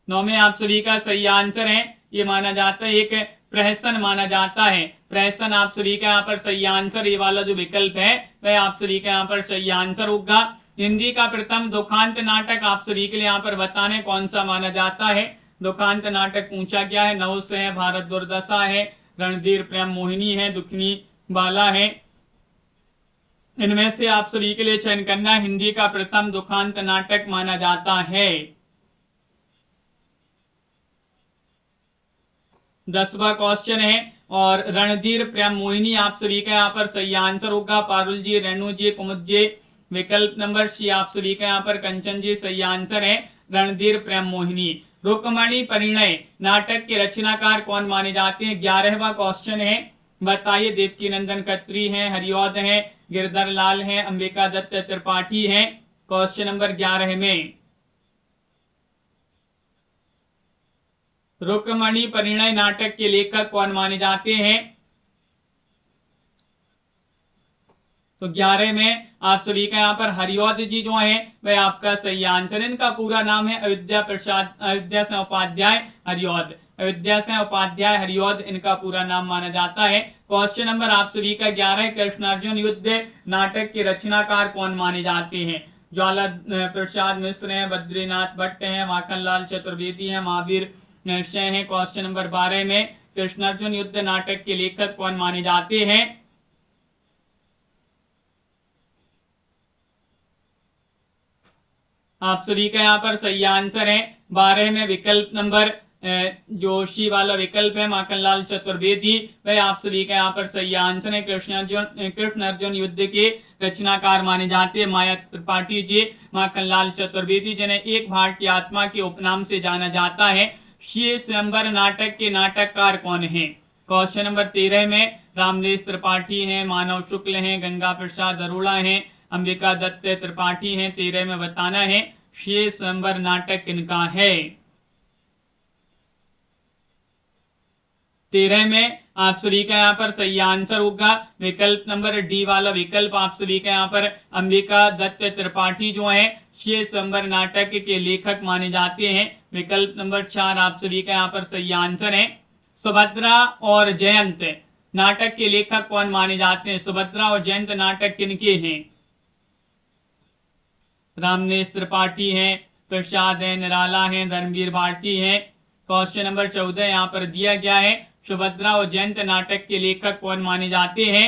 9 में आप सभी का सही आंसर है। ये माना जाता है एक प्रहसन माना जाता है। प्रहसन आप सभी का यहाँ पर सही आंसर। ये वाला जो विकल्प है वह आप सभी का यहाँ पर सही आंसर होगा। हिंदी का प्रथम दुखांत नाटक आप सभी के लिए यहाँ पर बताने कौन सा माना जाता है? दुखांत नाटक पूछा गया है। नहुस है, भारत दुर्दशा है, रणधीर प्रेम मोहिनी है, दुखनी बाला है? इनमें से आप सभी के लिए चयन करना। हिंदी का प्रथम दुखांत नाटक माना जाता है। 10वां क्वेश्चन है और रणधीर प्रेम मोहिनी आप सभी का यहाँ पर सही आंसर होगा। पारुल जी, रेणु जी, कुमुद जी। विकल्प नंबर सी आप सभी का यहाँ पर कंचन जी सही आंसर है, रणधीर प्रेम मोहिनी। रुक्मणी परिणय नाटक के रचनाकार कौन माने जाते हैं? 11वां क्वेश्चन है। बताइए। देवकी नंदन खत्री हैं, हरिऔध हैं, गिरधर लाल हैं, अंबिका दत्त त्रिपाठी हैं? क्वेश्चन नंबर 11 में रुक्मणी परिणय नाटक के लेखक कौन माने जाते हैं? तो 11 में आप सभी का यहाँ पर हरिऔध जी जो है वह आपका सही आंसर। इनका पूरा नाम है अयोध्या सिंह उपाध्याय हरिऔध। अयोध्या सिंह उपाध्याय हरिऔध इनका पूरा नाम माना जाता है। क्वेश्चन नंबर आप सभी का 11। कृष्णार्जुन युद्ध नाटक के रचनाकार कौन माने जाते हैं? ज्वाला प्रसाद मिश्र हैं, बद्रीनाथ भट्ट हैं, माखनलाल चतुर्वेदी हैं, महावीर निश्चय है? क्वेश्चन नंबर 12 में कृष्णार्जुन युद्ध नाटक के लेखक कौन माने जाते हैं? आप सभी का यहाँ पर सही आंसर है। 12 में विकल्प नंबर जो सी वाला विकल्प है माखनलाल चतुर्वेदी, वह आप सभी का यहाँ पर सही आंसर है। कृष्ण अर्जुन युद्ध के रचनाकार माने जाते हैं माया त्रिपाठी जी, माखनलाल चतुर्वेदी, जिन्हें एक भारत की आत्मा के उपनाम से जाना जाता है। श्री स्वयंवर नाटक के नाटककार कौन है? क्वेश्चन नंबर 13 में रामदेव त्रिपाठी हैं, मानव शुक्ल हैं, गंगा प्रसाद अरोड़ा हैं, अंबिका दत्त त्रिपाठी हैं? 13 में बताना है श्री स्वयंवर नाटक किनका है। 13 में आप सभी का यहाँ पर सही आंसर होगा विकल्प नंबर डी वाला विकल्प। आप सभी का यहाँ पर अंबिका दत्त त्रिपाठी जो है 6 स्वयंवर नाटक के लेखक माने जाते हैं। विकल्प नंबर 4 आप सभी का यहाँ पर सही आंसर है। सुभद्रा और जयंत नाटक के लेखक कौन माने जाते हैं? सुभद्रा और जयंत नाटक किनके हैं? रामनेश त्रिपाठी हैं, प्रसाद है, निराला है, धर्मवीर भारती है। क्वेश्चन नंबर 14 यहाँ पर दिया गया है सुभद्रा और जयंत नाटक के लेखक कौन माने जाते हैं?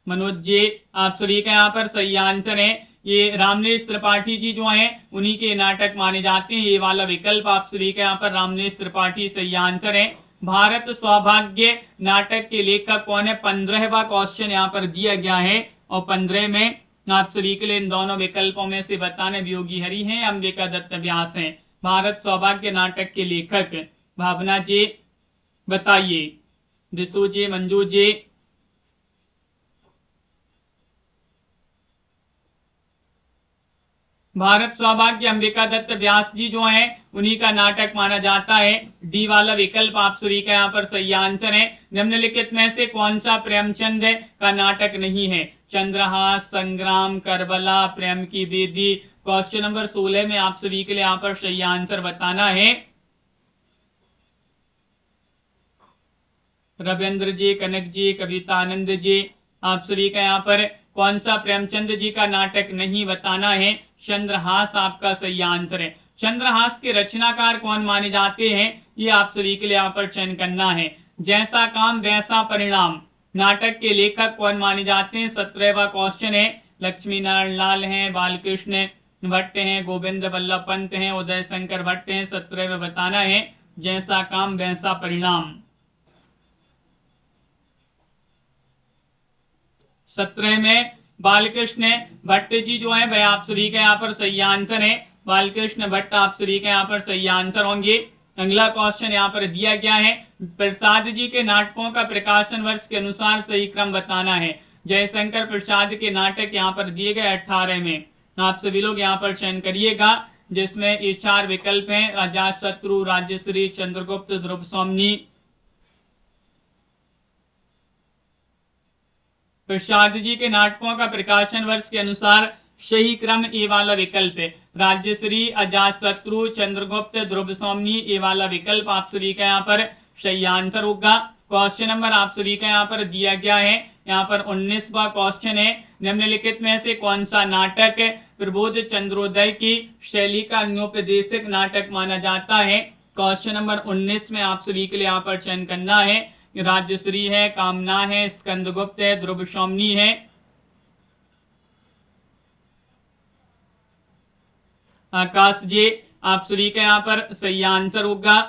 मनोज जी आप सभी का यहाँ पर सही आंसर है। ये रामनेश त्रिपाठी जी जो हैं उन्हीं के नाटक माने जाते हैं। ये वाला विकल्प आप सभी का यहाँ पर रामनेश त्रिपाठी सही आंसर है। भारत सौभाग्य नाटक के लेखक कौन है? 15वां क्वेश्चन यहाँ पर दिया गया है और 15 में आप सभी के लिए इन दोनों विकल्पों में से बताने योगी हरि हैं, अंबिका दत्त व्यास हैं। भारत सौभाग्य नाटक के लेखक भावना जी बताइए। दिशु जी, मंजू जी, भारत सौभाग्य अंबिका दत्त व्यास जी जो हैं उन्हीं का नाटक माना जाता है। डी वाला विकल्प आप सभी का यहाँ पर सही आंसर है। निम्नलिखित में से कौन सा प्रेमचंद का नाटक नहीं है? चंद्रहास, संग्राम, करबला, प्रेम की बेदी। क्वेश्चन नंबर 16 में आप सभी के लिए यहाँ पर सही आंसर बताना है। रविंद्र जी, कनक जी, कवितानंद जी, आप सभी का यहाँ पर कौन सा प्रेमचंद जी का नाटक नहीं बताना है? चंद्रहास आपका सही आंसर है। चंद्रहास के रचनाकार कौन माने जाते हैं? ये आप सभी के लिए यहाँ पर चयन करना है। जैसा काम वैसा परिणाम नाटक के लेखक कौन माने जाते हैं? 17वां क्वेश्चन है। लक्ष्मी नारायण लाल हैं, बालकृष्ण भट्ट हैं, गोविंद वल्लभ पंत हैं, उदय शंकर भट्ट हैं। 17 में बताना है जैसा काम वैसा परिणाम। 17 में बालकृष्ण भट्ट जी जो है वह आप सभी का यहाँ पर सही आंसर है। बालकृष्ण भट्ट आप सभी का यहाँ पर सही आंसर होंगे। अगला क्वेश्चन यहाँ पर दिया गया है प्रसाद जी के नाटकों का प्रकाशन वर्ष के अनुसार सही क्रम बताना है। जयशंकर प्रसाद के नाटक यहाँ पर दिए गए 18 में। आप सभी लोग यहाँ पर चयन करिएगा जिसमें ये 4 विकल्प हैं। अजातशत्रु, राज्यश्री, चंद्रगुप्त, ध्रुव सौमनी। प्रसाद जी के नाटकों का प्रकाशन वर्ष के अनुसार सही क्रम ए वाला विकल्प है। राज्यश्री, अजातशत्रु, चंद्रगुप्त, ध्रुव सौमनी, ए वाला विकल्प आप सभी का यहाँ पर सही आंसर होगा। क्वेश्चन नंबर आप सभी का यहाँ पर दिया गया है। यहाँ पर 19वां क्वेश्चन है। निम्नलिखित में से कौन सा नाटक प्रबोध चंद्रोदय की शैली का अन्योपदेशक नाटक माना जाता है? क्वेश्चन नंबर 19 में आप सभी के लिए यहाँ पर चयन करना है। राज्यश्री है, कामना है, स्कंदगुप्त है, ध्रुव सौमनी है। आकाश जी आप सभी का यहाँ पर सही आंसर होगा।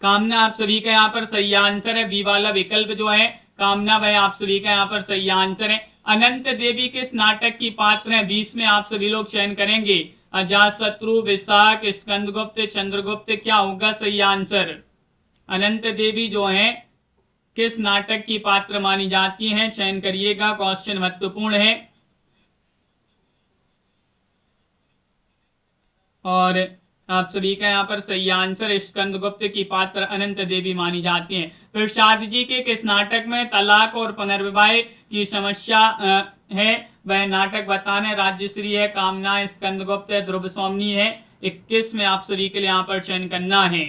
कामना आप सभी का यहाँ पर सही आंसर है। बी वाला विकल्प जो है कामना वह आप सभी का यहाँ पर सही आंसर है। अनंत देवी किस नाटक की पात्र है? 20 में आप सभी लोग चयन करेंगे। अजातशत्रु, विशाख, स्कंदगुप्त, चंद्रगुप्त, क्या होगा सही आंसर? अनंत देवी जो है किस नाटक की पात्र मानी जाती हैं? चयन करिएगा, क्वेश्चन महत्वपूर्ण है। और आप सभी का यहाँ पर सही आंसर स्कंदगुप्त की पात्र अनंत देवी मानी जाती हैं। प्रसाद जी के किस नाटक में तलाक और पुनर्विवाह की समस्या है? वह नाटक बताने। राज्यश्री है, कामना, स्कंदगुप्त है, ध्रुव सौमनी है। 21 में आप सभी के लिए यहाँ पर चयन करना है।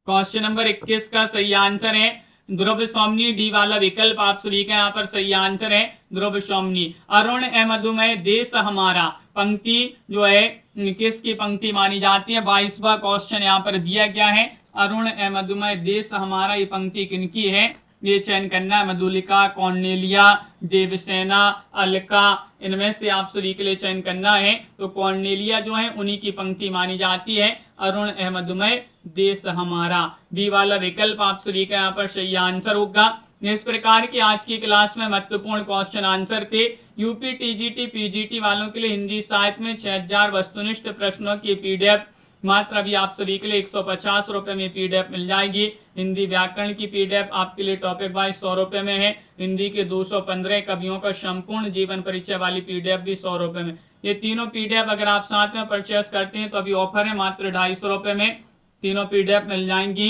क्वेश्चन नंबर 21 का सही आंसर है ध्रुव सौमनी। डी वाला विकल्प आप सभी का यहाँ पर सही आंसर है ध्रुव सौमनी। अरुण ए मधुमेह देश हमारा पंक्ति जो है किसकी पंक्ति मानी जाती है? 22वां क्वेश्चन यहाँ पर दिया गया है। अरुण ए मधुमेह देश हमारा ये पंक्ति किनकी है? ये चयन करना है। मधुलिका, कौंडिल्या, देवसेना, अलका, इनमें से आप सभी के लिए चयन करना है। तो कौंडिल्या जो है उन्हीं की पंक्ति मानी जाती है। अरुण ए मधुमेह देश हमारा, बी वाला विकल्प आप सभी का यहाँ पर सही आंसर होगा। इस प्रकार की आज की क्लास में महत्वपूर्ण क्वेश्चन आंसर थे। यूपी, टीजीटी, पीजीटी वालों के लिए हिंदी साहित्य में 6000 वस्तुनिष्ठ प्रश्नों की पीडीएफ मात्र अभी आप सभी के लिए 150 रुपए में पीडीएफ मिल जाएगी। हिंदी व्याकरण की पीडीएफ आपके लिए टॉपिक वाइज 100 रुपए में है। हिंदी के 215 कवियों का संपूर्ण जीवन परिचय वाली पीडीएफ भी 100 रुपए में। ये तीनों पीडीएफ अगर आप साथ में परचेस करते हैं तो अभी ऑफर है, मात्र 250 रुपए में तीनों पीडीएफ मिल जाएंगी।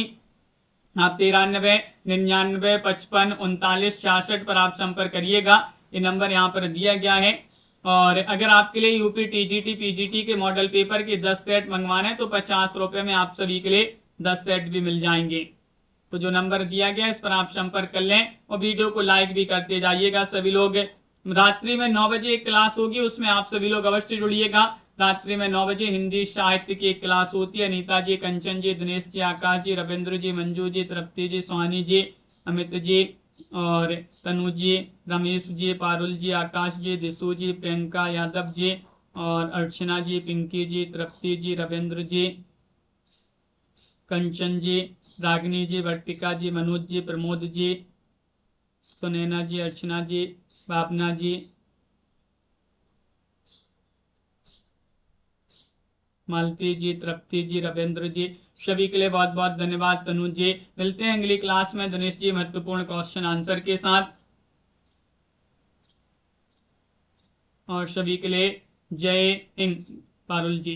आप 93 99 55 39 66 पर आप संपर्क करिएगा। ये नंबर यहाँ पर दिया गया है। और अगर आपके लिए यूपी टीजीटी पीजीटी के मॉडल पेपर के 10 सेट मंगवाने तो 50 रुपए में आप सभी के लिए 10 सेट भी मिल जाएंगे। तो जो नंबर दिया गया है इस पर आप संपर्क कर लें और वीडियो को लाइक भी करते जाइएगा सभी लोग। रात्रि में 9 बजे एक क्लास होगी, उसमें आप सभी लोग अवश्य जुड़िएगा। रात्रि में 9 बजे हिंदी साहित्य की एक क्लास होती है। अनीता जी, कंचन जी, दिनेश जी, आकाश जी, रविंद्र जी, मंजू जी, तृप्ति जी, सोहानी जी, अमित जी और तनु जी, रमेश जी, पारुल जी, आकाश जी, दिशु जी, प्रियंका यादव जी और अर्चना जी, पिंकी जी, तृप्ति जी, रविंद्र जी, कंचन जी, रागिनी जी, वर्तिका जी, मनोज जी, प्रमोद जी, सुनैना जी, अर्चना जी, भावना जी, मालती जी, तृप्ति जी, रविंद्र जी, सभी के लिए बहुत बहुत धन्यवाद। तनु जी, मिलते हैं अगली क्लास में दिनेश जी महत्वपूर्ण क्वेश्चन आंसर के साथ। और सभी के लिए जय हिंद। पारुल जी।